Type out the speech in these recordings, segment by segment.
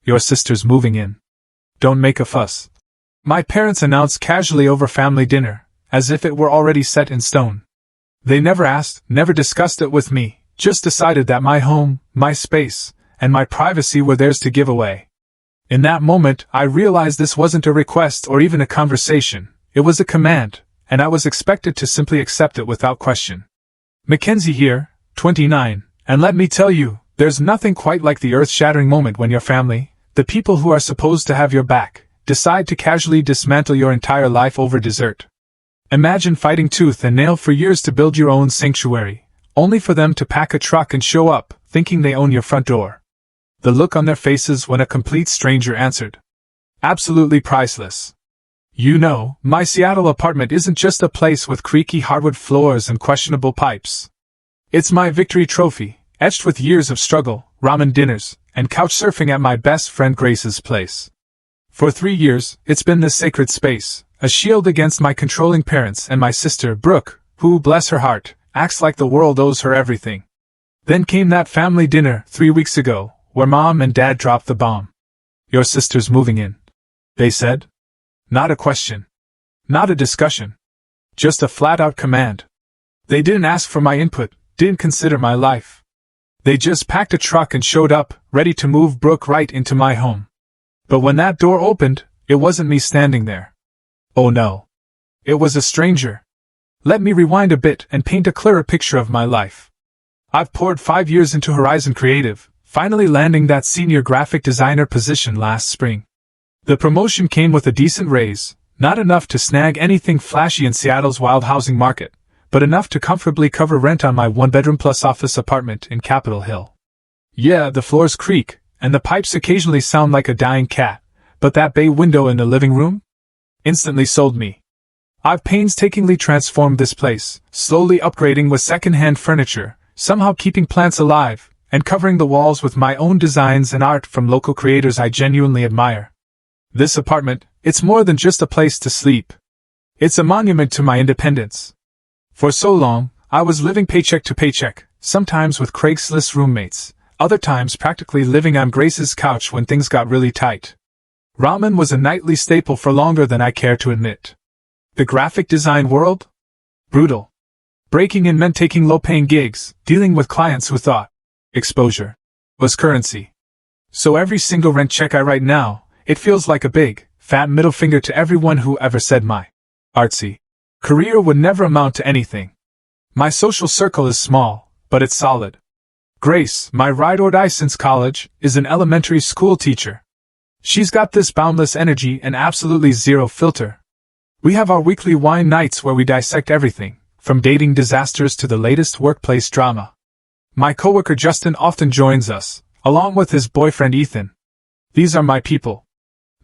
Your sister's moving in. Don't make a fuss. My parents announced casually over family dinner, as if it were already set in stone. They never asked, never discussed it with me, just decided that my home, my space, and my privacy were theirs to give away. In that moment, I realized this wasn't a request or even a conversation, it was a command, and I was expected to simply accept it without question. Mackenzie here, 29, and let me tell you, there's nothing quite like the earth-shattering moment when your family, the people who are supposed to have your back, decide to casually dismantle your entire life over dessert. Imagine fighting tooth and nail for years to build your own sanctuary, only for them to pack a truck and show up, thinking they own your front door. The look on their faces when a complete stranger answered. Absolutely priceless. You know, my Seattle apartment isn't just a place with creaky hardwood floors and questionable pipes. It's my victory trophy, etched with years of struggle, ramen dinners, and couch surfing at my best friend Grace's place. For 3 years, it's been this sacred space, a shield against my controlling parents and my sister, Brooke, who, bless her heart, acts like the world owes her everything. Then came that family dinner 3 weeks ago, where Mom and Dad dropped the bomb. Your sister's moving in, they said. Not a question. Not a discussion. Just a flat-out command. They didn't ask for my input, didn't consider my life. They just packed a truck and showed up, ready to move Brooke right into my home. But when that door opened, it wasn't me standing there. Oh no. It was a stranger. Let me rewind a bit and paint a clearer picture of my life. I've poured 5 years into Horizon Creative, finally landing that senior graphic designer position last spring. The promotion came with a decent raise, not enough to snag anything flashy in Seattle's wild housing market, but enough to comfortably cover rent on my 1-bedroom plus office apartment in Capitol Hill. Yeah, the floors creak, and the pipes occasionally sound like a dying cat, but that bay window in the living room? Instantly sold me. I've painstakingly transformed this place, slowly upgrading with second-hand furniture, somehow keeping plants alive, and covering the walls with my own designs and art from local creators I genuinely admire. This apartment, it's more than just a place to sleep. It's a monument to my independence. For so long, I was living paycheck to paycheck, sometimes with Craigslist roommates, other times practically living on Grace's couch when things got really tight. Ramen was a nightly staple for longer than I care to admit. The graphic design world? Brutal. Breaking in meant taking low-paying gigs, dealing with clients who thought exposure was currency. So every single rent check I write now, it feels like a big, fat middle finger to everyone who ever said my artsy career would never amount to anything. My social circle is small, but it's solid. Grace, my ride or die since college, is an elementary school teacher. She's got this boundless energy and absolutely zero filter. We have our weekly wine nights where we dissect everything, from dating disasters to the latest workplace drama. My coworker Justin often joins us, along with his boyfriend Ethan. These are my people.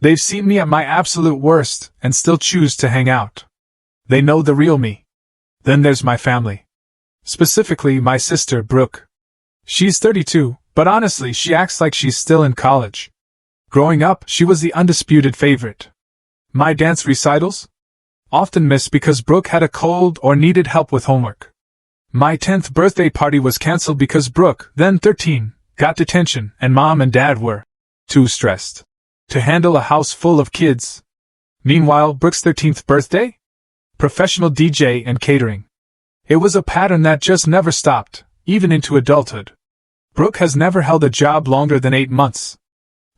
They've seen me at my absolute worst and still choose to hang out. They know the real me. Then there's my family. Specifically my sister Brooke. She's 32, but honestly she acts like she's still in college. Growing up, she was the undisputed favorite. My dance recitals? Often missed because Brooke had a cold or needed help with homework. My 10th birthday party was cancelled because Brooke, then 13, got detention and Mom and Dad were too stressed to handle a house full of kids. Meanwhile, Brooke's 13th birthday? Professional DJ and catering. It was a pattern that just never stopped, even into adulthood. Brooke has never held a job longer than 8 months.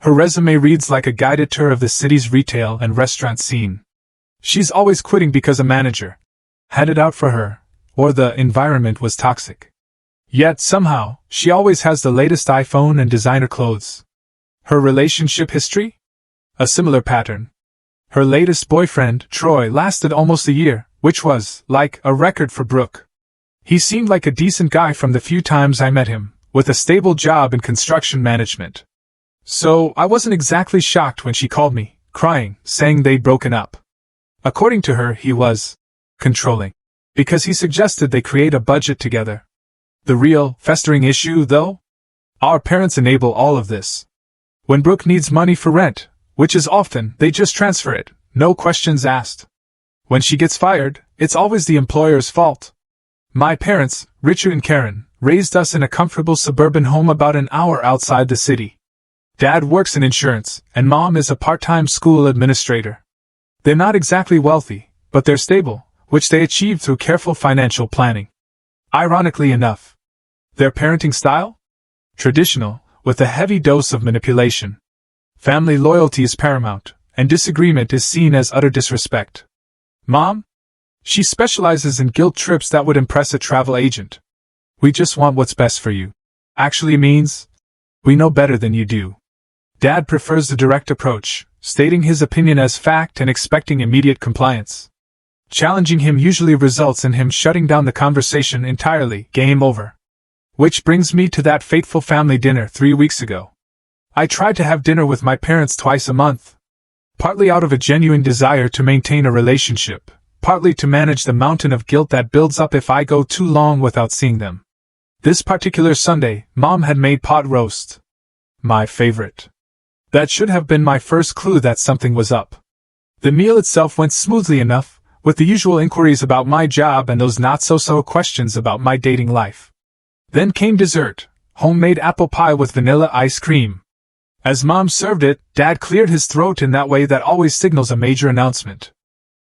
Her resume reads like a guided tour of the city's retail and restaurant scene. She's always quitting because a manager had it out for her, or the environment was toxic. Yet somehow, she always has the latest iPhone and designer clothes. Her relationship history? A similar pattern. Her latest boyfriend, Troy, lasted almost a year, which was, like, a record for Brooke. He seemed like a decent guy from the few times I met him, with a stable job in construction management. So, I wasn't exactly shocked when she called me, crying, saying they'd broken up. According to her, he was controlling, because he suggested they create a budget together. The real, festering issue, though? Our parents enable all of this. When Brooke needs money for rent, which is often, they just transfer it, no questions asked. When she gets fired, it's always the employer's fault. My parents, Richard and Karen, raised us in a comfortable suburban home about an hour outside the city. Dad works in insurance, and Mom is a part-time school administrator. They're not exactly wealthy, but they're stable, which they achieved through careful financial planning. Ironically enough, their parenting style? Traditional, with a heavy dose of manipulation. Family loyalty is paramount, and disagreement is seen as utter disrespect. Mom? She specializes in guilt trips that would impress a travel agent. We just want what's best for you. Actually means, we know better than you do. Dad prefers the direct approach, stating his opinion as fact and expecting immediate compliance. Challenging him usually results in him shutting down the conversation entirely, game over. Which brings me to that fateful family dinner 3 weeks ago. I tried to have dinner with my parents twice a month. Partly out of a genuine desire to maintain a relationship, partly to manage the mountain of guilt that builds up if I go too long without seeing them. This particular Sunday, Mom had made pot roast. My favorite. That should have been my first clue that something was up. The meal itself went smoothly enough, with the usual inquiries about my job and those not-so-so questions about my dating life. Then came dessert, homemade apple pie with vanilla ice cream. As Mom served it, Dad cleared his throat in that way that always signals a major announcement.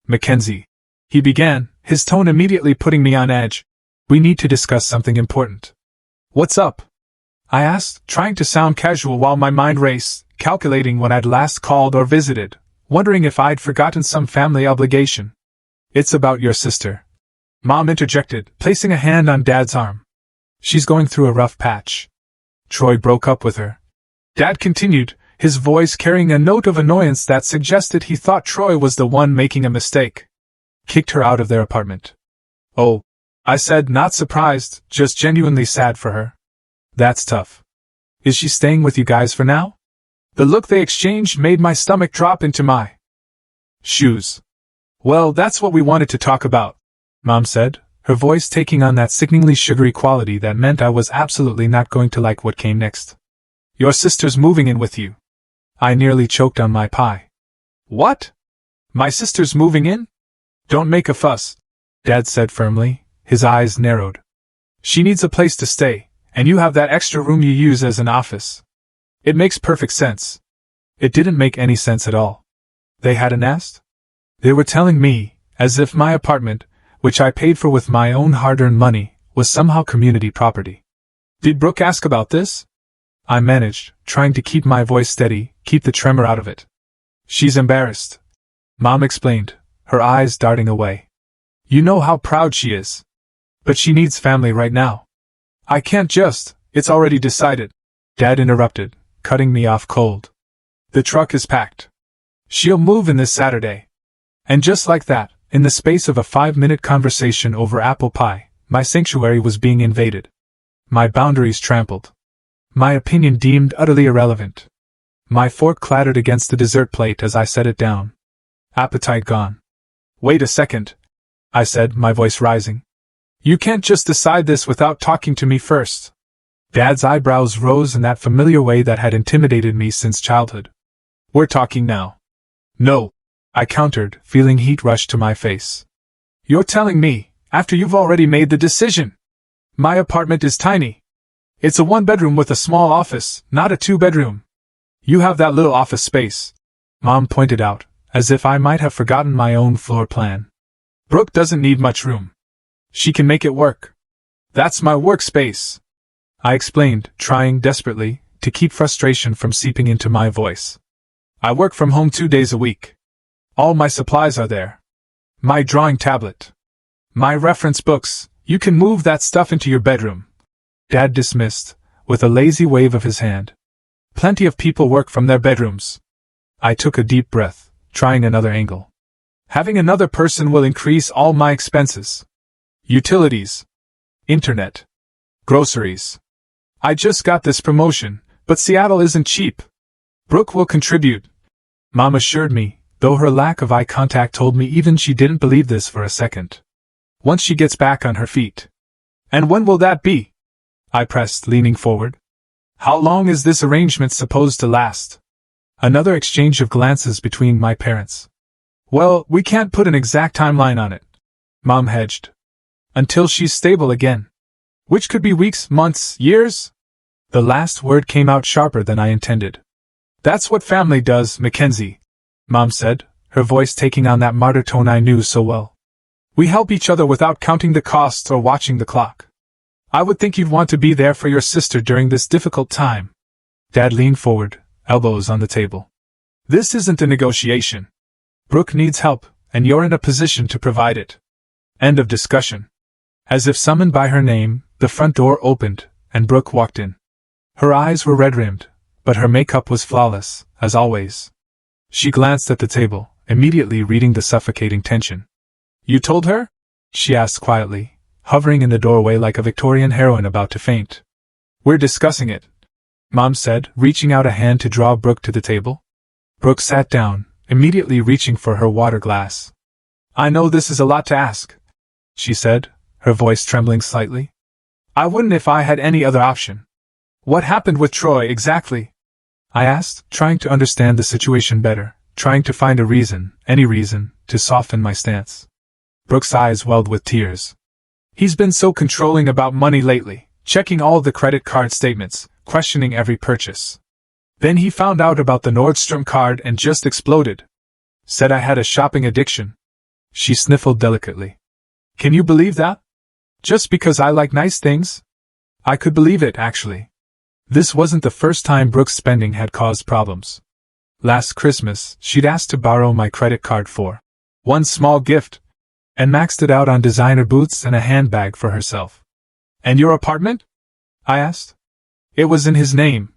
Mackenzie, he began, his tone immediately putting me on edge. We need to discuss something important. What's up? I asked, trying to sound casual while my mind raced, calculating when I'd last called or visited, wondering if I'd forgotten some family obligation. It's about your sister. Mom interjected, placing a hand on Dad's arm. She's going through a rough patch. Troy broke up with her. Dad continued, his voice carrying a note of annoyance that suggested he thought Troy was the one making a mistake. Kicked her out of their apartment. Oh, I said, not surprised, just genuinely sad for her. That's tough. Is she staying with you guys for now? The look they exchanged made my stomach drop into my shoes. Well, that's what we wanted to talk about, Mom said, her voice taking on that sickeningly sugary quality that meant I was absolutely not going to like what came next. Your sister's moving in with you. I nearly choked on my pie. What? My sister's moving in? Don't make a fuss, Dad said firmly, his eyes narrowed. She needs a place to stay, and you have that extra room you use as an office. It makes perfect sense. It didn't make any sense at all. They hadn't asked? They were telling me, as if my apartment, which I paid for with my own hard-earned money, was somehow community property. Did Brooke ask about this? I managed, trying to keep my voice steady, keep the tremor out of it. She's embarrassed, Mom explained, her eyes darting away. You know how proud she is. But she needs family right now. I can't just, it's already decided, Dad interrupted, cutting me off cold. The truck is packed. She'll move in this Saturday. And just like that, in the space of a 5-minute conversation over apple pie, my sanctuary was being invaded. My boundaries trampled. My opinion deemed utterly irrelevant. My fork clattered against the dessert plate as I set it down. Appetite gone. Wait a second, I said, my voice rising. You can't just decide this without talking to me first. Dad's eyebrows rose in that familiar way that had intimidated me since childhood. We're talking now. No, I countered, feeling heat rush to my face. You're telling me, after you've already made the decision. My apartment is tiny. It's a 1-bedroom with a small office, not a 2-bedroom. You have that little office space, Mom pointed out, as if I might have forgotten my own floor plan. Brooke doesn't need much room. She can make it work. That's my workspace, I explained, trying desperately to keep frustration from seeping into my voice. I work from home 2 days a week. All my supplies are there. My drawing tablet. My reference books. You can move that stuff into your bedroom. Dad dismissed, with a lazy wave of his hand. Plenty of people work from their bedrooms. I took a deep breath, trying another angle. Having another person will increase all my expenses. Utilities. Internet. Groceries. I just got this promotion, but Seattle isn't cheap. Brooke will contribute, Mom assured me, though her lack of eye contact told me even she didn't believe this for a second. Once she gets back on her feet. And when will that be? I pressed, leaning forward. How long is this arrangement supposed to last? Another exchange of glances between my parents. Well, we can't put an exact timeline on it, Mom hedged. Until she's stable again. Which could be weeks, months, years? The last word came out sharper than I intended. That's what family does, Mackenzie, Mom said, her voice taking on that martyr tone I knew so well. We help each other without counting the costs or watching the clock. I would think you'd want to be there for your sister during this difficult time. Dad leaned forward, elbows on the table. This isn't a negotiation. Brooke needs help, and you're in a position to provide it. End of discussion. As if summoned by her name, the front door opened, and Brooke walked in. Her eyes were red-rimmed, but her makeup was flawless, as always. She glanced at the table, immediately reading the suffocating tension. You told her? She asked quietly, hovering in the doorway like a Victorian heroine about to faint. We're discussing it, Mom said, reaching out a hand to draw Brooke to the table. Brooke sat down, immediately reaching for her water glass. I know this is a lot to ask, she said, her voice trembling slightly. I wouldn't if I had any other option. What happened with Troy exactly? I asked, trying to understand the situation better, trying to find a reason, any reason, to soften my stance. Brooke's eyes welled with tears. He's been so controlling about money lately, checking all the credit card statements, questioning every purchase. Then he found out about the Nordstrom card and just exploded. Said I had a shopping addiction. She sniffled delicately. Can you believe that? Just because I like nice things? I could believe it, actually. This wasn't the first time Brooke's spending had caused problems. Last Christmas, she'd asked to borrow my credit card for one small gift, and maxed it out on designer boots and a handbag for herself. And your apartment? I asked. It was in his name,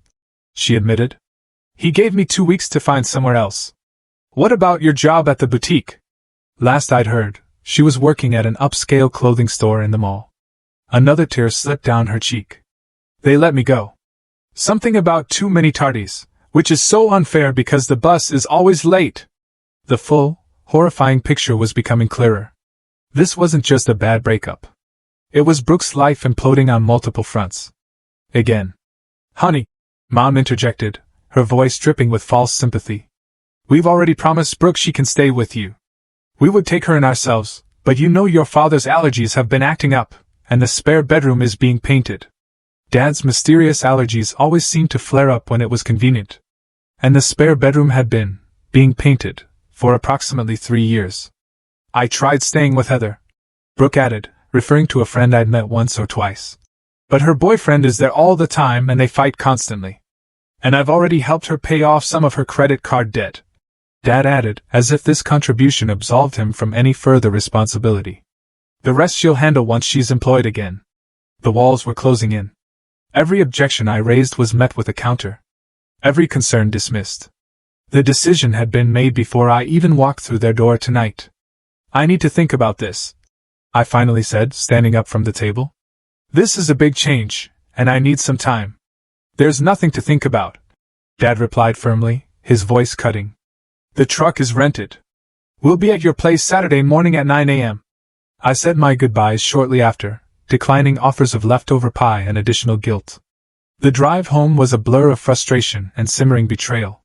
she admitted. He gave me 2 weeks to find somewhere else. What about your job at the boutique? Last I'd heard, she was working at an upscale clothing store in the mall. Another tear slipped down her cheek. They let me go. Something about too many tardies, which is so unfair because the bus is always late. The full, horrifying picture was becoming clearer. This wasn't just a bad breakup. It was Brooke's life imploding on multiple fronts. Again. Honey, Mom interjected, her voice dripping with false sympathy. We've already promised Brooke she can stay with you. We would take her in ourselves, but you know your father's allergies have been acting up, and the spare bedroom is being painted. Dad's mysterious allergies always seemed to flare up when it was convenient. And the spare bedroom had been being painted for approximately 3 years. I tried staying with Heather, Brooke added, referring to a friend I'd met once or twice. But her boyfriend is there all the time and they fight constantly. And I've already helped her pay off some of her credit card debt, Dad added, as if this contribution absolved him from any further responsibility. The rest she'll handle once she's employed again. The walls were closing in. Every objection I raised was met with a counter. Every concern dismissed. The decision had been made before I even walked through their door tonight. I need to think about this, I finally said, standing up from the table. This is a big change, and I need some time. There's nothing to think about, Dad replied firmly, his voice cutting. The truck is rented. We'll be at your place Saturday morning at 9 a.m. I said my goodbyes shortly after, declining offers of leftover pie and additional guilt. The drive home was a blur of frustration and simmering betrayal.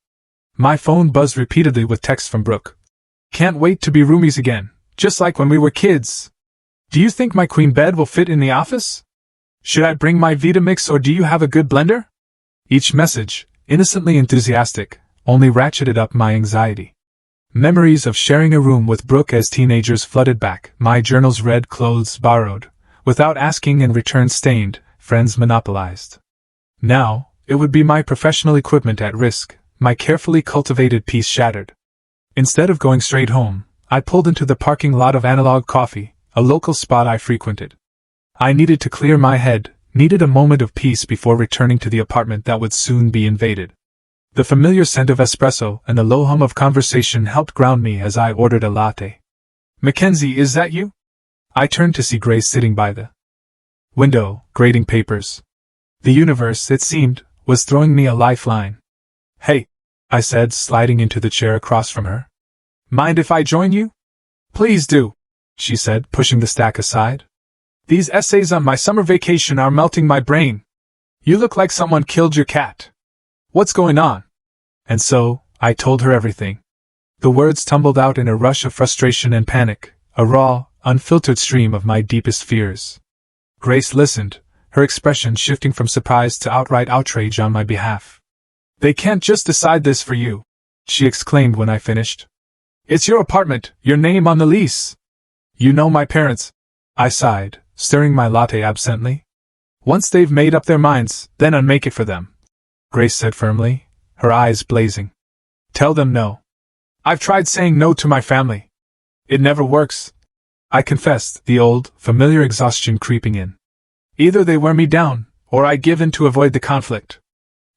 My phone buzzed repeatedly with texts from Brooke. Can't wait to be roomies again, just like when we were kids. Do you think my queen bed will fit in the office? Should I bring my Vitamix or do you have a good blender? Each message, innocently enthusiastic, only ratcheted up my anxiety. Memories of sharing a room with Brooke as teenagers flooded back, my journals read, clothes borrowed, without asking and return stained, friends monopolized. Now, it would be my professional equipment at risk, my carefully cultivated peace shattered. Instead of going straight home, I pulled into the parking lot of Analog Coffee, a local spot I frequented. I needed to clear my head, needed a moment of peace before returning to the apartment that would soon be invaded. The familiar scent of espresso and the low hum of conversation helped ground me as I ordered a latte. Mackenzie, is that you? I turned to see Grace sitting by the window, grading papers. The universe, it seemed, was throwing me a lifeline. Hey, I said, sliding into the chair across from her. Mind if I join you? Please do, she said, pushing the stack aside. These essays on my summer vacation are melting my brain. You look like someone killed your cat. What's going on? And so, I told her everything. The words tumbled out in a rush of frustration and panic, a raw, unfiltered stream of my deepest fears. Grace listened, her expression shifting from surprise to outright outrage on my behalf. They can't just decide this for you, she exclaimed when I finished. It's your apartment, your name on the lease. You know my parents, I sighed, stirring my latte absently. Once they've made up their minds, then unmake it for them, Grace said firmly, her eyes blazing. Tell them no. I've tried saying no to my family. It never works, I confessed, the old, familiar exhaustion creeping in. Either they wear me down, or I give in to avoid the conflict.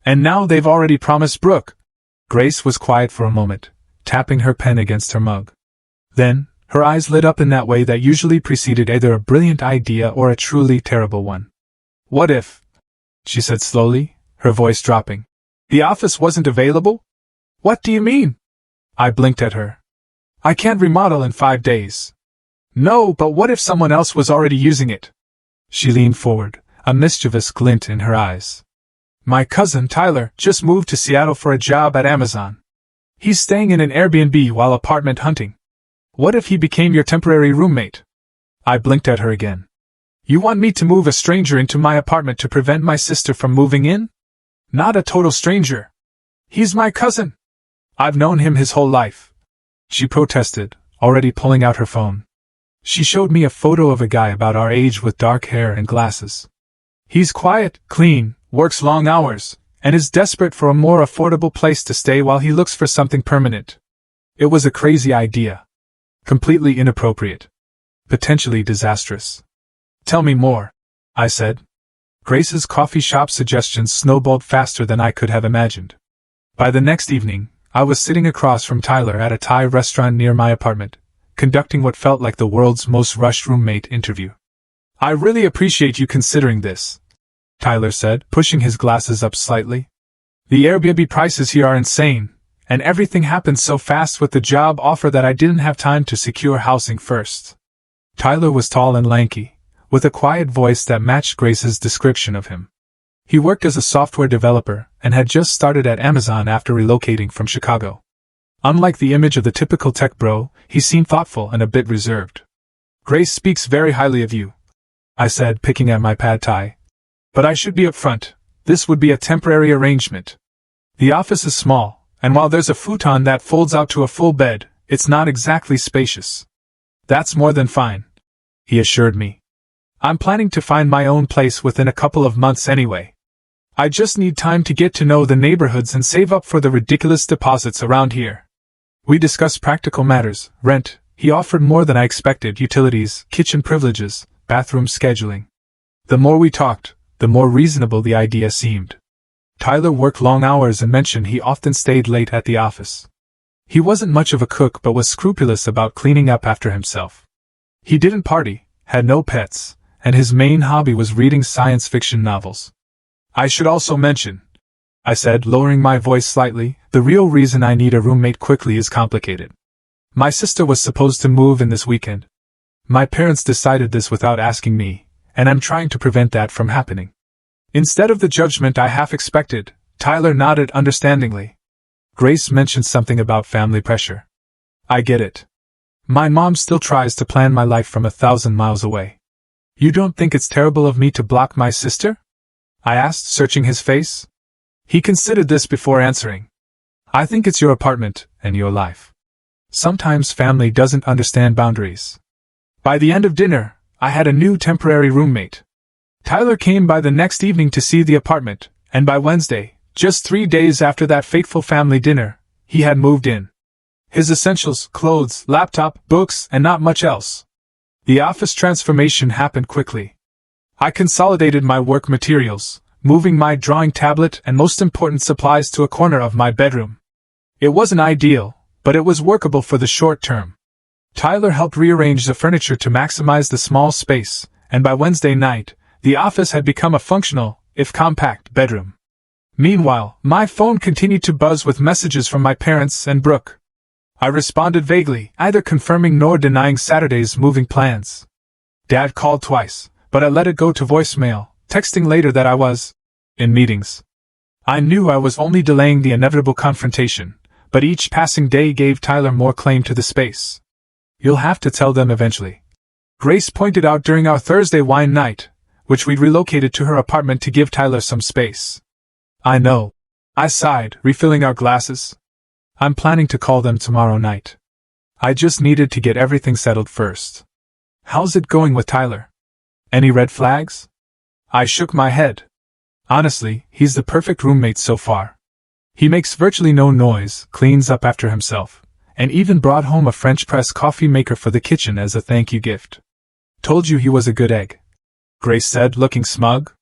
And now they've already promised Brooke. Grace was quiet for a moment, tapping her pen against her mug. Then, her eyes lit up in that way that usually preceded either a brilliant idea or a truly terrible one. What if, she said slowly, her voice dropping, the office wasn't available? What do you mean? I blinked at her. I can't remodel in 5 days. No, but what if someone else was already using it? She leaned forward, a mischievous glint in her eyes. My cousin Tyler just moved to Seattle for a job at Amazon. He's staying in an Airbnb while apartment hunting. What if he became your temporary roommate? I blinked at her again. You want me to move a stranger into my apartment to prevent my sister from moving in? Not a total stranger. He's my cousin. I've known him his whole life. She protested, already pulling out her phone. She showed me a photo of a guy about our age with dark hair and glasses. He's quiet, clean, works long hours, and is desperate for a more affordable place to stay while he looks for something permanent. It was a crazy idea. Completely inappropriate. Potentially disastrous. Tell me more, I said. Grace's coffee shop suggestions snowballed faster than I could have imagined. By the next evening, I was sitting across from Tyler at a Thai restaurant near my apartment, conducting what felt like the world's most rushed roommate interview. I really appreciate you considering this, Tyler said, pushing his glasses up slightly. The Airbnb prices here are insane, and everything happened so fast with the job offer that I didn't have time to secure housing first. Tyler was tall and lanky, with a quiet voice that matched Grace's description of him. He worked as a software developer and had just started at Amazon after relocating from Chicago. Unlike the image of the typical tech bro, he seemed thoughtful and a bit reserved. Grace speaks very highly of you, I said, picking at my pad thai. But I should be upfront, this would be a temporary arrangement. The office is small, and while there's a futon that folds out to a full bed, it's not exactly spacious. That's more than fine, he assured me. I'm planning to find my own place within a couple of months anyway. I just need time to get to know the neighborhoods and save up for the ridiculous deposits around here. We discussed practical matters, rent. He offered more than I expected, utilities, kitchen privileges, bathroom scheduling. The more we talked, the more reasonable the idea seemed. Tyler worked long hours and mentioned he often stayed late at the office. He wasn't much of a cook but was scrupulous about cleaning up after himself. He didn't party, had no pets, and his main hobby was reading science fiction novels. I should also mention, I said, lowering my voice slightly, the real reason I need a roommate quickly is complicated. My sister was supposed to move in this weekend. My parents decided this without asking me, and I'm trying to prevent that from happening. Instead of the judgment I half expected, Tyler nodded understandingly. Grace mentioned something about family pressure. I get it. My mom still tries to plan my life from 1,000 miles away. You don't think it's terrible of me to block my sister? I asked, searching his face. He considered this before answering. I think it's your apartment, and your life. Sometimes family doesn't understand boundaries. By the end of dinner, I had a new temporary roommate. Tyler came by the next evening to see the apartment, and by Wednesday, just 3 days after that fateful family dinner, he had moved in. His essentials, clothes, laptop, books, and not much else. The office transformation happened quickly. I consolidated my work materials, moving my drawing tablet and most important supplies to a corner of my bedroom. It wasn't ideal, but it was workable for the short term. Tyler helped rearrange the furniture to maximize the small space, and by Wednesday night, the office had become a functional, if compact, bedroom. Meanwhile, my phone continued to buzz with messages from my parents and Brooke. I responded vaguely, either confirming nor denying Saturday's moving plans. Dad called twice, but I let it go to voicemail, texting later that I was in meetings. I knew I was only delaying the inevitable confrontation, but each passing day gave Tyler more claim to the space. You'll have to tell them eventually, Grace pointed out during our Thursday wine night, which we'd relocated to her apartment to give Tyler some space. I know, I sighed, refilling our glasses. I'm planning to call them tomorrow night. I just needed to get everything settled first. How's it going with Tyler? Any red flags? I shook my head. Honestly, he's the perfect roommate so far. He makes virtually no noise, cleans up after himself, and even brought home a French press coffee maker for the kitchen as a thank you gift. Told you he was a good egg, Grace said, looking smug.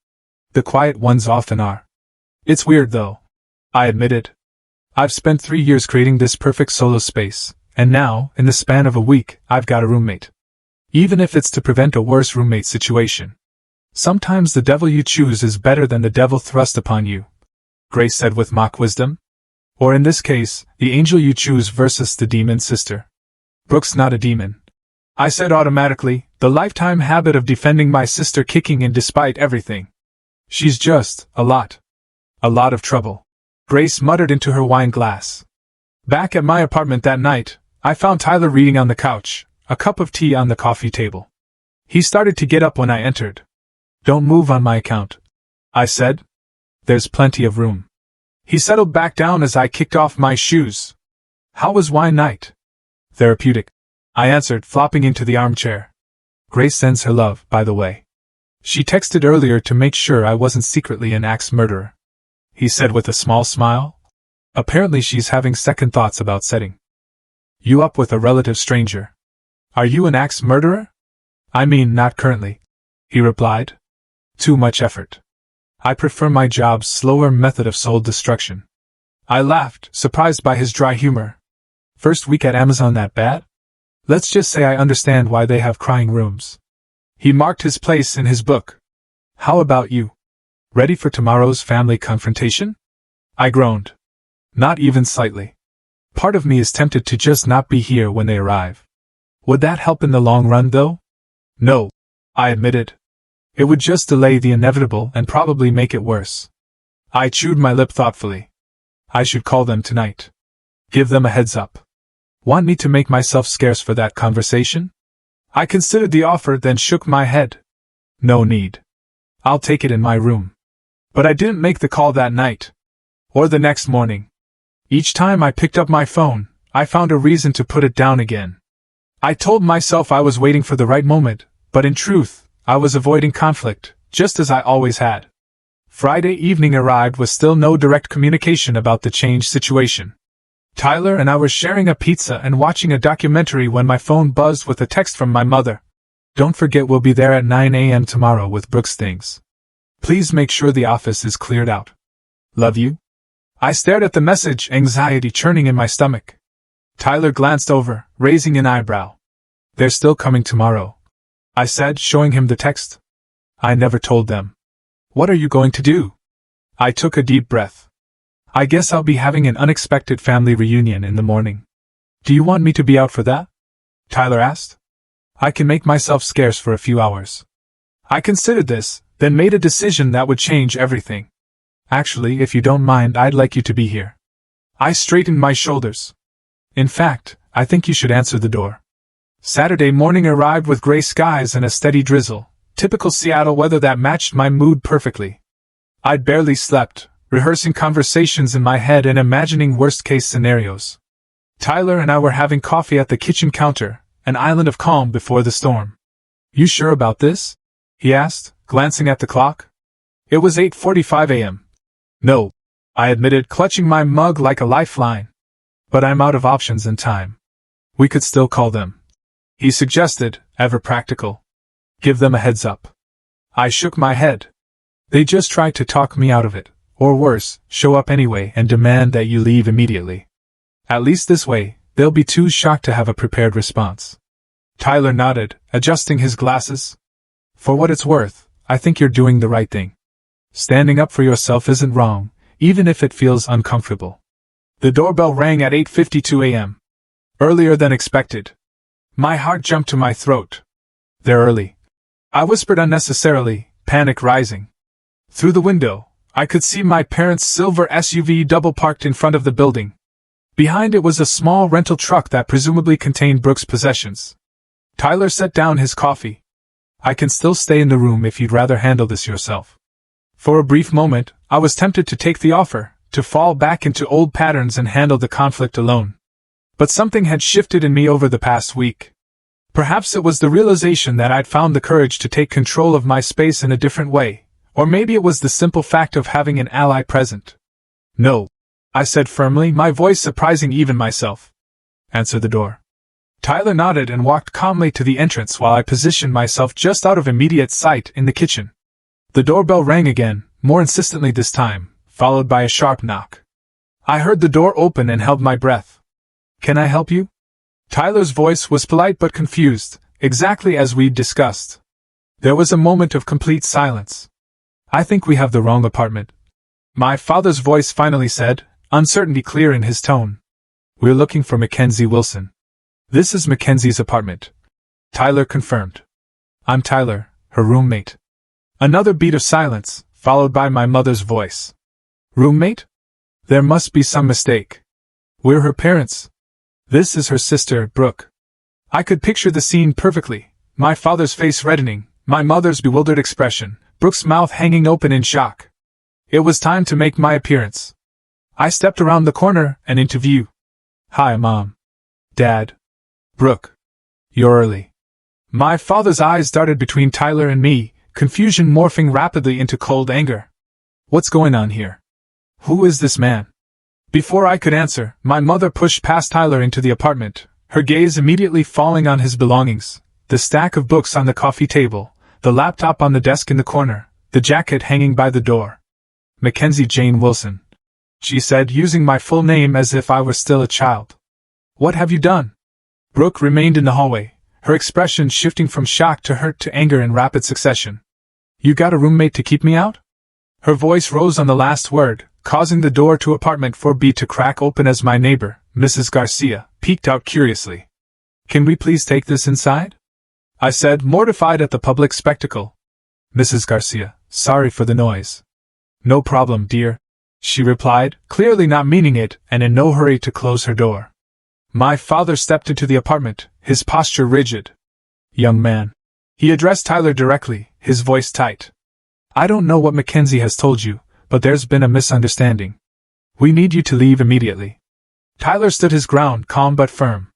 The quiet ones often are. It's weird though, I admitted. I've spent 3 years creating this perfect solo space, and now, in the span of a week, I've got a roommate. Even if it's to prevent a worse roommate situation. Sometimes the devil you choose is better than the devil thrust upon you, Grace said with mock wisdom. Or in this case, the angel you choose versus the demon sister. Brooke's not a demon, I said automatically, the lifetime habit of defending my sister kicking in despite everything. She's just a lot of trouble, Grace muttered into her wine glass. Back at my apartment that night, I found Tyler reading on the couch, a cup of tea on the coffee table. He started to get up when I entered. Don't move on my account, I said. There's plenty of room. He settled back down as I kicked off my shoes. How was wine night? Therapeutic, I answered, flopping into the armchair. Grace sends her love, by the way. She texted earlier to make sure I wasn't secretly an axe murderer, he said with a small smile. Apparently she's having second thoughts about setting you up with a relative stranger. Are you an axe murderer? I mean, not currently, he replied. Too much effort. I prefer my job's slower method of soul destruction. I laughed, surprised by his dry humor. First week at Amazon that bad? Let's just say I understand why they have crying rooms. He marked his place in his book. How about you? Ready for tomorrow's family confrontation? I groaned. Not even slightly. Part of me is tempted to just not be here when they arrive. Would that help in the long run, though? No, I admitted. It would just delay the inevitable and probably make it worse. I chewed my lip thoughtfully. I should call them tonight. Give them a heads up. Want me to make myself scarce for that conversation? I considered the offer, then shook my head. No need. I'll take it in my room. But I didn't make the call that night. Or the next morning. Each time I picked up my phone, I found a reason to put it down again. I told myself I was waiting for the right moment, but in truth, I was avoiding conflict, just as I always had. Friday evening arrived with still no direct communication about the changed situation. Tyler and I were sharing a pizza and watching a documentary when my phone buzzed with a text from my mother. Don't forget we'll be there at 9 a.m. tomorrow with Brooke's things. Please make sure the office is cleared out. Love you. I stared at the message, anxiety churning in my stomach. Tyler glanced over, raising an eyebrow. They're still coming tomorrow, I said, showing him the text. I never told them. What are you going to do? I took a deep breath. I guess I'll be having an unexpected family reunion in the morning. Do you want me to be out for that? Tyler asked. I can make myself scarce for a few hours. I considered this, then made a decision that would change everything. Actually, if you don't mind, I'd like you to be here. I straightened my shoulders. In fact, I think you should answer the door. Saturday morning arrived with gray skies and a steady drizzle, typical Seattle weather that matched my mood perfectly. I'd barely slept, rehearsing conversations in my head and imagining worst-case scenarios. Tyler and I were having coffee at the kitchen counter, an island of calm before the storm. You sure about this? He asked, glancing at the clock. It was 8:45 a.m. No, I admitted, clutching my mug like a lifeline. But I'm out of options and time. We could still call them, he suggested, ever practical. Give them a heads up. I shook my head. They just tried to talk me out of it, or worse, show up anyway and demand that you leave immediately. At least this way, they'll be too shocked to have a prepared response. Tyler nodded, adjusting his glasses. For what it's worth, I think you're doing the right thing. Standing up for yourself isn't wrong, even if it feels uncomfortable. The doorbell rang at 8:52 a.m. Earlier than expected. My heart jumped to my throat. They're early, I whispered unnecessarily, panic rising. Through the window, I could see my parents' silver SUV double-parked in front of the building. Behind it was a small rental truck that presumably contained Brooke's possessions. Tyler set down his coffee. I can still stay in the room if you'd rather handle this yourself. For a brief moment, I was tempted to take the offer, to fall back into old patterns and handle the conflict alone. But something had shifted in me over the past week. Perhaps it was the realization that I'd found the courage to take control of my space in a different way, or maybe it was the simple fact of having an ally present. "No," I said firmly, my voice surprising even myself. "Answer the door." Tyler nodded and walked calmly to the entrance while I positioned myself just out of immediate sight in the kitchen. The doorbell rang again, more insistently this time, followed by a sharp knock. I heard the door open and held my breath. "Can I help you?" Tyler's voice was polite but confused, exactly as we'd discussed. There was a moment of complete silence. "I think we have the wrong apartment," my father's voice finally said, uncertainty clear in his tone. "We're looking for Mackenzie Wilson." "This is Mackenzie's apartment," Tyler confirmed. "I'm Tyler, her roommate." Another beat of silence, followed by my mother's voice. "Roommate? There must be some mistake. We're her parents. This is her sister, Brooke." I could picture the scene perfectly, my father's face reddening, my mother's bewildered expression, Brooke's mouth hanging open in shock. It was time to make my appearance. I stepped around the corner and into view. "Hi, Mom. Dad. Brooke. You're early." My father's eyes darted between Tyler and me, confusion morphing rapidly into cold anger. "What's going on here? Who is this man?" Before I could answer, my mother pushed past Tyler into the apartment, her gaze immediately falling on his belongings, the stack of books on the coffee table, the laptop on the desk in the corner, the jacket hanging by the door. "Mackenzie Jane Wilson," she said, using my full name as if I were still a child. "What have you done?" Brooke remained in the hallway, her expression shifting from shock to hurt to anger in rapid succession. "You got a roommate to keep me out?" Her voice rose on the last word, causing the door to apartment 4B to crack open as my neighbor, Mrs. Garcia, peeked out curiously. "Can we please take this inside?" I said, mortified at the public spectacle. "Mrs. Garcia, sorry for the noise." "No problem, dear," she replied, clearly not meaning it and in no hurry to close her door. My father stepped into the apartment, his posture rigid. "Young man," he addressed Tyler directly, his voice tight. "I don't know what Mackenzie has told you, but there's been a misunderstanding. We need you to leave immediately." Tyler stood his ground, calm but firm.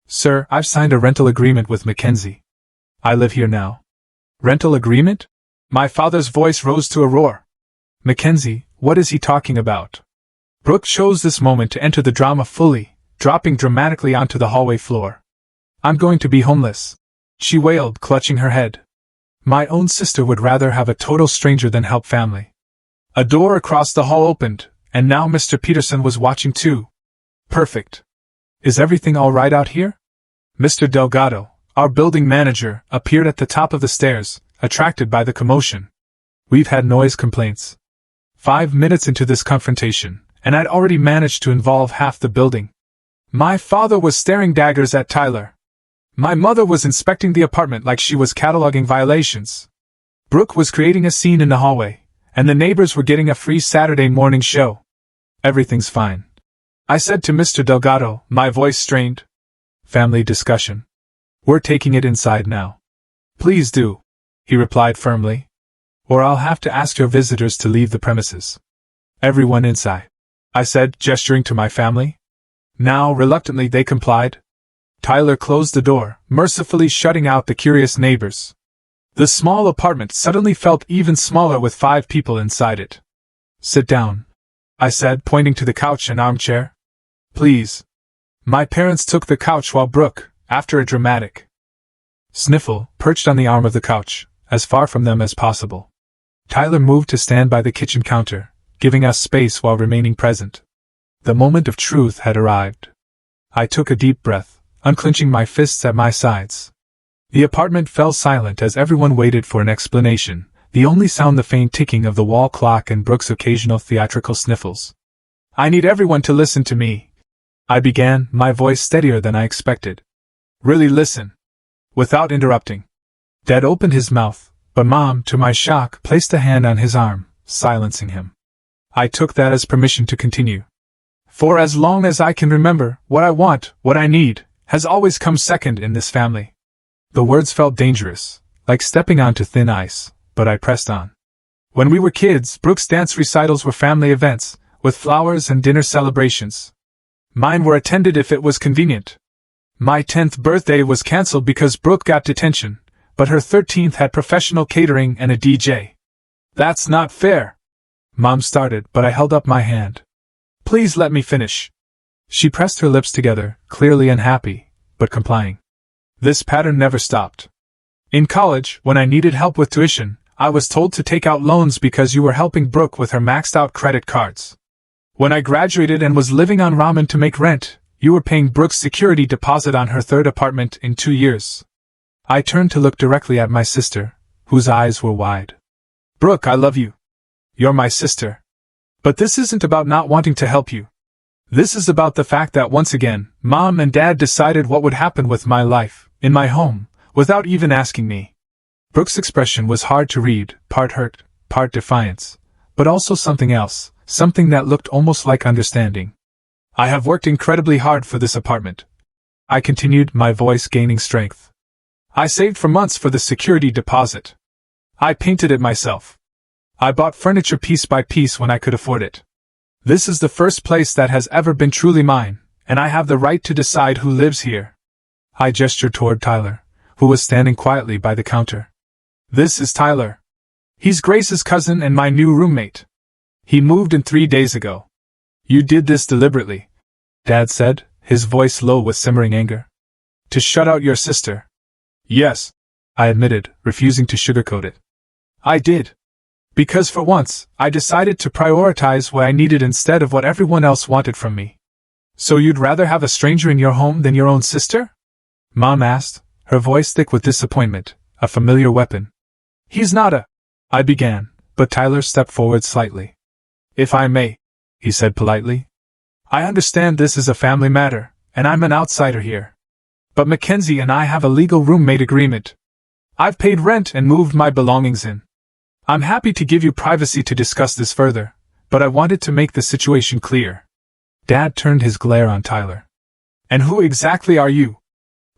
"Sir, I've signed a rental agreement with Mackenzie. I live here now." "Rental agreement?" My father's voice rose to a roar. "Mackenzie, what is he talking about?" Brooke chose this moment to enter the drama fully, dropping dramatically onto the hallway floor. "I'm going to be homeless," she wailed, clutching her head. "My own sister would rather have a total stranger than help family." A door across the hall opened, and now Mr. Peterson was watching too. "Perfect. Is everything all right out here?" Mr. Delgado, our building manager, appeared at the top of the stairs, attracted by the commotion. "We've had noise complaints. 5 minutes into this confrontation, and I'd already managed to involve half the building." My father was staring daggers at Tyler. My mother was inspecting the apartment like she was cataloging violations. Brooke was creating a scene in the hallway, and the neighbors were getting a free Saturday morning show. "Everything's fine," I said to Mr. Delgado, my voice strained. "Family discussion. We're taking it inside now." "Please do," he replied firmly. "Or I'll have to ask your visitors to leave the premises." "Everyone inside," I said, gesturing to my family. Now, reluctantly, they complied. Tyler closed the door, mercifully shutting out the curious neighbors. The small apartment suddenly felt even smaller with 5 people inside it. "Sit down," I said, pointing to the couch and armchair. "Please." My parents took the couch while Brooke, after a dramatic sniffle, perched on the arm of the couch, as far from them as possible. Tyler moved to stand by the kitchen counter, giving us space while remaining present. The moment of truth had arrived. I took a deep breath, unclenching my fists at my sides. The apartment fell silent as everyone waited for an explanation, the only sound the faint ticking of the wall clock and Brooke's occasional theatrical sniffles. "I need everyone to listen to me," I began, my voice steadier than I expected. "Really listen." Without interrupting. Dad opened his mouth, but Mom, to my shock, placed a hand on his arm, silencing him. I took that as permission to continue. "For as long as I can remember, what I want, what I need, has always come second in this family." The words felt dangerous, like stepping onto thin ice, but I pressed on. "When we were kids, Brooke's dance recitals were family events, with flowers and dinner celebrations. Mine were attended if it was convenient. My 10th birthday was cancelled because Brooke got detention, but her 13th had professional catering and a DJ. That's not fair. Mom started, but I held up my hand. Please let me finish. She pressed her lips together, clearly unhappy, but complying. This pattern never stopped. In college, when I needed help with tuition, I was told to take out loans because you were helping Brooke with her maxed-out credit cards. When I graduated and was living on ramen to make rent, you were paying Brooke's security deposit on her third apartment in 2 years. I turned to look directly at my sister, whose eyes were wide. Brooke, I love you. You're my sister. But this isn't about not wanting to help you. This is about the fact that once again, Mom and Dad decided what would happen with my life, in my home, without even asking me. Brooke's expression was hard to read, part hurt, part defiance, but also something else, something that looked almost like understanding. I have worked incredibly hard for this apartment. I continued, my voice gaining strength. I saved for months for the security deposit. I painted it myself. I bought furniture piece by piece when I could afford it. This is the first place that has ever been truly mine, and I have the right to decide who lives here. I gestured toward Tyler, who was standing quietly by the counter. This is Tyler. He's Grace's cousin and my new roommate. He moved in 3 days ago. You did this deliberately, Dad said, his voice low with simmering anger. To shut out your sister. Yes, I admitted, refusing to sugarcoat it. I did. Because for once, I decided to prioritize what I needed instead of what everyone else wanted from me. So you'd rather have a stranger in your home than your own sister? Mom asked, her voice thick with disappointment, a familiar weapon. He's not a... I began, but Tyler stepped forward slightly. If I may, he said politely. I understand this is a family matter, and I'm an outsider here. But Mackenzie and I have a legal roommate agreement. I've paid rent and moved my belongings in. I'm happy to give you privacy to discuss this further, but I wanted to make the situation clear. Dad turned his glare on Tyler. And who exactly are you?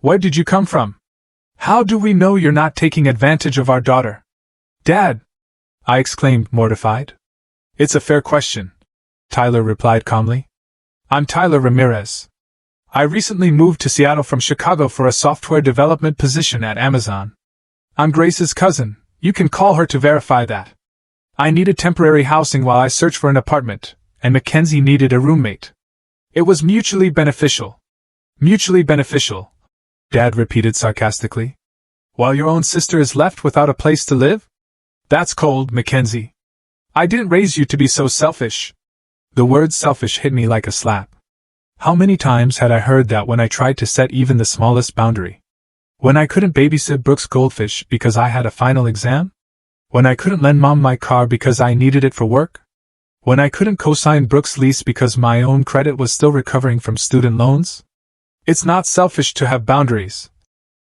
Where did you come from? How do we know you're not taking advantage of our daughter? Dad! I exclaimed, mortified. It's a fair question, Tyler replied calmly. I'm Tyler Ramirez. I recently moved to Seattle from Chicago for a software development position at Amazon. I'm Grace's cousin. You can call her to verify that. I needed temporary housing while I searched for an apartment, and Mackenzie needed a roommate. It was mutually beneficial. Mutually beneficial, Dad repeated sarcastically. While your own sister is left without a place to live? That's cold, Mackenzie. I didn't raise you to be so selfish. The word selfish hit me like a slap. How many times had I heard that when I tried to set even the smallest boundary? When I couldn't babysit Brooke's goldfish because I had a final exam? When I couldn't lend Mom my car because I needed it for work? When I couldn't co-sign Brooke's lease because my own credit was still recovering from student loans? It's not selfish to have boundaries,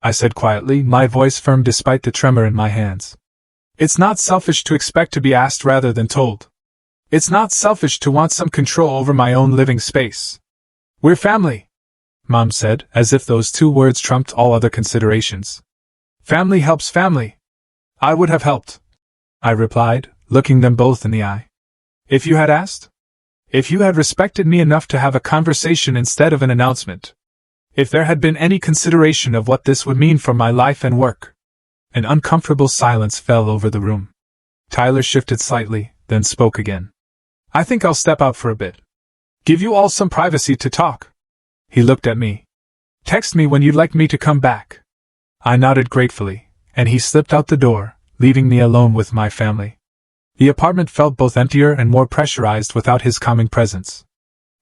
I said quietly, my voice firm despite the tremor in my hands. It's not selfish to expect to be asked rather than told. It's not selfish to want some control over my own living space. We're family, Mom said, as if those 2 words trumped all other considerations. Family helps family. I would have helped, I replied, looking them both in the eye. If you had asked? If you had respected me enough to have a conversation instead of an announcement. If there had been any consideration of what this would mean for my life and work. An uncomfortable silence fell over the room. Tyler shifted slightly, then spoke again. I think I'll step out for a bit. Give you all some privacy to talk. He looked at me. Text me when you'd like me to come back. I nodded gratefully, and he slipped out the door, leaving me alone with my family. The apartment felt both emptier and more pressurized without his calming presence.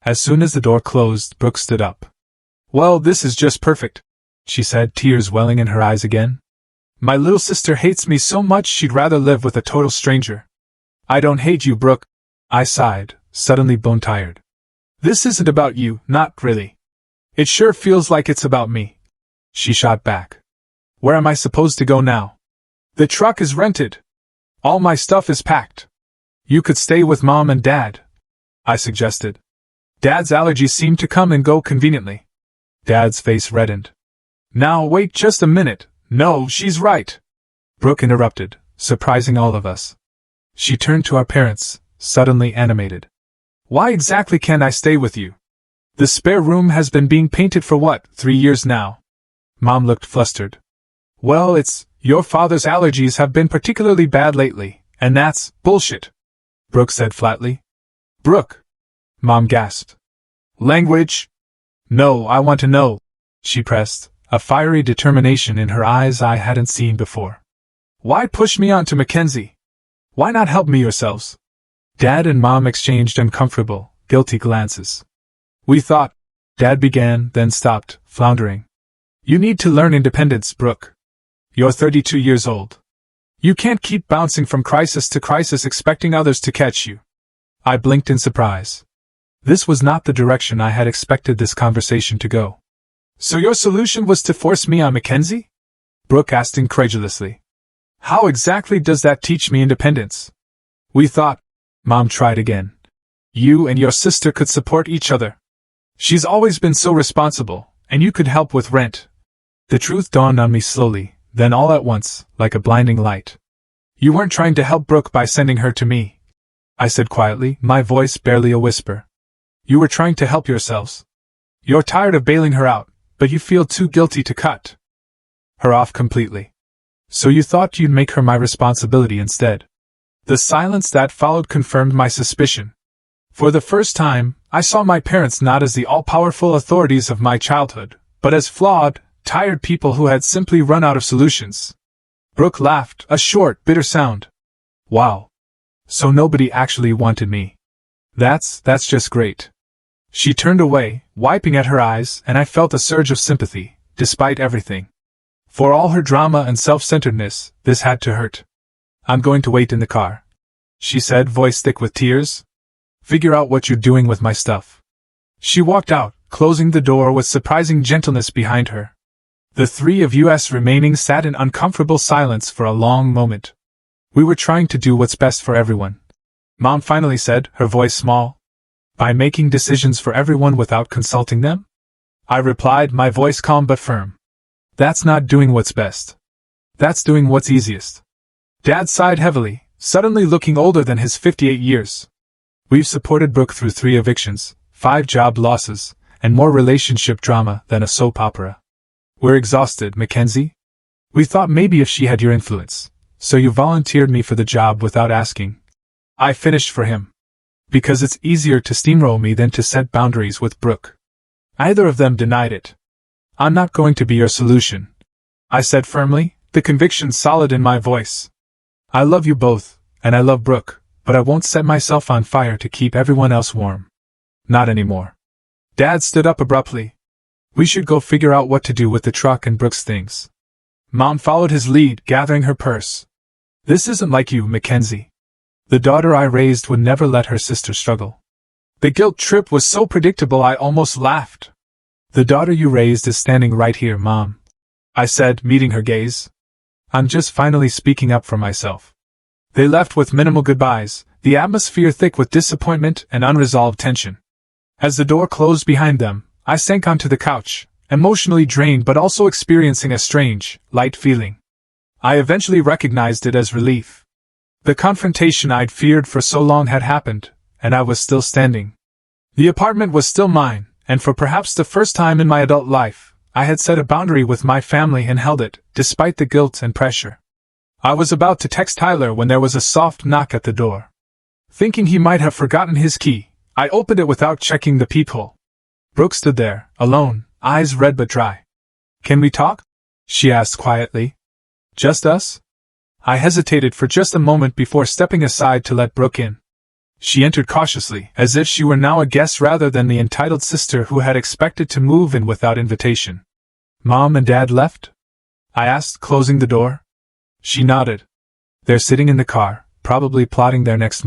As soon as the door closed, Brooke stood up. Well, this is just perfect, she said, tears welling in her eyes again. My little sister hates me so much she'd rather live with a total stranger. I don't hate you, Brooke, I sighed, suddenly bone-tired. This isn't about you, not really. It sure feels like it's about me. She shot back. Where am I supposed to go now? The truck is rented. All my stuff is packed. You could stay with Mom and Dad, I suggested. Dad's allergies seem to come and go conveniently. Dad's face reddened. Now wait just a minute. No, she's right, Brooke interrupted, surprising all of us. She turned to our parents, suddenly animated. Why exactly can't I stay with you? The spare room has been being painted for what, 3 years now? Mom looked flustered. Well, your father's allergies have been particularly bad lately, and that's bullshit, Brooke said flatly. Brooke! Mom gasped. Language? No, I want to know, she pressed, a fiery determination in her eyes I hadn't seen before. Why push me on to Mackenzie? Why not help me yourselves? Dad and Mom exchanged uncomfortable, guilty glances. We thought, Dad began, then stopped, floundering. You need to learn independence, Brooke. You're 32 years old. You can't keep bouncing from crisis to crisis expecting others to catch you. I blinked in surprise. This was not the direction I had expected this conversation to go. So your solution was to force me on Mackenzie? Brooke asked incredulously. How exactly does that teach me independence? We thought, Mom tried again. You and your sister could support each other. She's always been so responsible, and you could help with rent. The truth dawned on me slowly, then all at once, like a blinding light. You weren't trying to help Brooke by sending her to me, I said quietly, my voice barely a whisper. You were trying to help yourselves. You're tired of bailing her out, but you feel too guilty to cut her off completely. So you thought you'd make her my responsibility instead. The silence that followed confirmed my suspicion. For the first time, I saw my parents not as the all-powerful authorities of my childhood, but as flawed, tired people who had simply run out of solutions. Brooke laughed, a short, bitter sound. Wow. So nobody actually wanted me. That's just great. She turned away, wiping at her eyes, and I felt a surge of sympathy, despite everything. For all her drama and self-centeredness, this had to hurt. I'm going to wait in the car, she said, voice thick with tears. Figure out what you're doing with my stuff. She walked out, closing the door with surprising gentleness behind her. The three of us remaining sat in uncomfortable silence for a long moment. We were trying to do what's best for everyone. Mom finally said, her voice small. By making decisions for everyone without consulting them? I replied, my voice calm but firm. That's not doing what's best. That's doing what's easiest. Dad sighed heavily, suddenly looking older than his 58 years. We've supported Brooke through 3 evictions, 5 job losses, and more relationship drama than a soap opera. We're exhausted, Mackenzie. We thought maybe if she had your influence, so you volunteered me for the job without asking. I finished for him. Because it's easier to steamroll me than to set boundaries with Brooke. Either of them denied it. I'm not going to be your solution, I said firmly, the conviction solid in my voice. I love you both, and I love Brooke, but I won't set myself on fire to keep everyone else warm. Not anymore. Dad stood up abruptly. We should go figure out what to do with the truck and Brooke's things. Mom followed his lead, gathering her purse. This isn't like you, Mackenzie. The daughter I raised would never let her sister struggle. The guilt trip was so predictable I almost laughed. The daughter you raised is standing right here, Mom, I said, meeting her gaze. I'm just finally speaking up for myself. They left with minimal goodbyes, the atmosphere thick with disappointment and unresolved tension. As the door closed behind them, I sank onto the couch, emotionally drained but also experiencing a strange, light feeling. I eventually recognized it as relief. The confrontation I'd feared for so long had happened, and I was still standing. The apartment was still mine, and for perhaps the first time in my adult life, I had set a boundary with my family and held it, despite the guilt and pressure. I was about to text Tyler when there was a soft knock at the door. Thinking he might have forgotten his key, I opened it without checking the peephole. Brooke stood there, alone, eyes red but dry. Can we talk? She asked quietly. Just us? I hesitated for just a moment before stepping aside to let Brooke in. She entered cautiously, as if she were now a guest rather than the entitled sister who had expected to move in without invitation. Mom and Dad left? I asked, closing the door. She nodded. They're sitting in the car, probably plotting their next